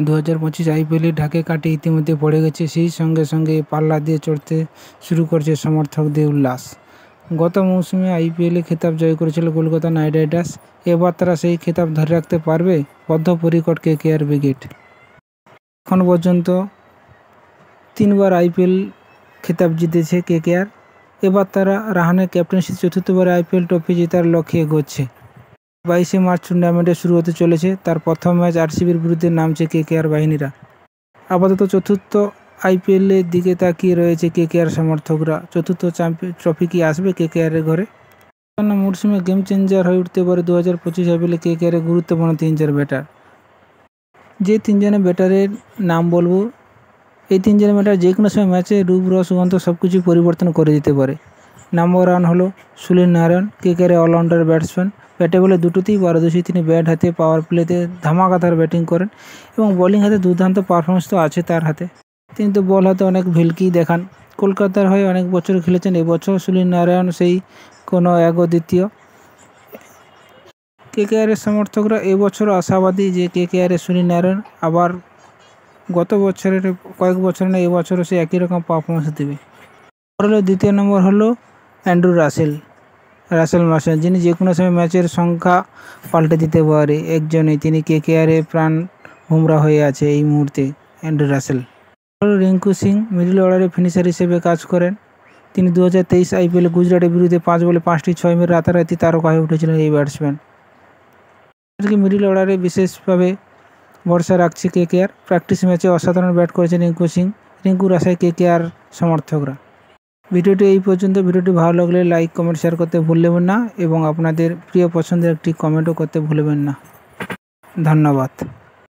2025 আইপিএলে ঢাকে কাটে ইতিমধ্যে পড়ে গেছে, সেই সঙ্গে সঙ্গে পাল্লা দিয়ে চড়তে শুরু করছে সমর্থকদের উল্লাস। গত মৌসুমে আইপিএলে খেতাব জয় করেছিল কলকাতা নাইট রাইডার্স। এবার তারা সেই খেতাব ধরে রাখতে পারবে? বদ্ধপরিকর কেকেআর ব্রিগেড। এখন পর্যন্ত 3বার আইপিএল খেতাব জিতেছে কেকেআর। এবার তারা রাহানের ক্যাপ্টেন্সিতে চতুর্থবার আইপিএল ট্রফি জেতার লক্ষ্যে এগোচ্ছে। 22শে মার্চ টুর্নামেন্টে শুরু হতে চলেছে। তার প্রথম ম্যাচ আরসিবির বিরুদ্ধে নামছে কেকেআর বাহিনীরা। আপাতত চতুর্থ আইপিএলের দিকে তাকিয়ে রয়েছে কেকেআর সমর্থকরা। চতুর্থ চ্যাম্পিয়ন ট্রফি কি আসবে কেকেআরের ঘরে? মরসুমে গেম চেঞ্জার হয়ে উঠতে পারে 2025 আইপিএলে কেকেআরের গুরুত্বপূর্ণ 3-4 ব্যাটার। যে 3জনের ব্যাটারের নাম বলবো, এই 3জনের ব্যাটার যে কোনো সময় ম্যাচে রূপ রস গন্ধ সব কিছু পরিবর্তন করে দিতে পারে। নাম্বার 1 হলো সুনীল নারায়ণ, কেকেআরের অলরাউন্ডার ব্যাটসম্যান। ব্যাটে বলে দুটোতেই পারদর্শী তিনি। ব্যাট হাতে পাওয়ার প্লেতে ধামাকাদার ব্যাটিং করেন এবং বোলিং হাতে দুর্দান্ত পারফরমেন্স তো আছে তার হাতে। তিনি তো বল হাতে অনেক ভেলকি দেখান। কলকাতার হয়ে অনেক বছর খেলেছেন। এবছর সুনীল নারায়ণ সেই কোনো দ্বিতীয়। কেকেআরের সমর্থকরা এবছরও আশাবাদী যে কেকেআরের সুনীল নারায়ণ আবার গত বছরের কয়েক বছর না এবছরও সে একই রকম পারফরমেন্স দেবে। দ্বিতীয় নম্বর হলো অ্যান্ড্রু রাসেল মার্শাল, যিনি যে কোনো সময় ম্যাচের সংখ্যা পাল্টে দিতে পারে একজনেই। তিনি কেকেআরে প্রাণ ভোমরা হয়ে আছে এই মুহূর্তে অ্যান্ড্রু রাসেল। রিঙ্কু সিং মিডল অর্ডারে ফিনিশার হিসেবে কাজ করেন। তিনি 2023 আইপিএলে গুজরাটের বিরুদ্ধে 5 বলে 5টি 6 মেরে রাতারাতি তারকা হয়ে উঠেছিলেন এই ব্যাটসম্যান। মিডল অর্ডারে বিশেষভাবে ভরসা রাখছে কেকেআর। প্র্যাকটিস ম্যাচে অসাধারণ ব্যাট করেছেন রিঙ্কুর আশায় কেকেআর সমর্থকরা। ভিডিওটি এই পর্যন্ত। ভিডিওটি ভালো লাগলে লাইক, কমেন্ট, শেয়ার করতে ভুলবেন না এবং আপনাদের প্রিয় পছন্দের একটি কমেন্টও করতে ভুলবেন না। ধন্যবাদ।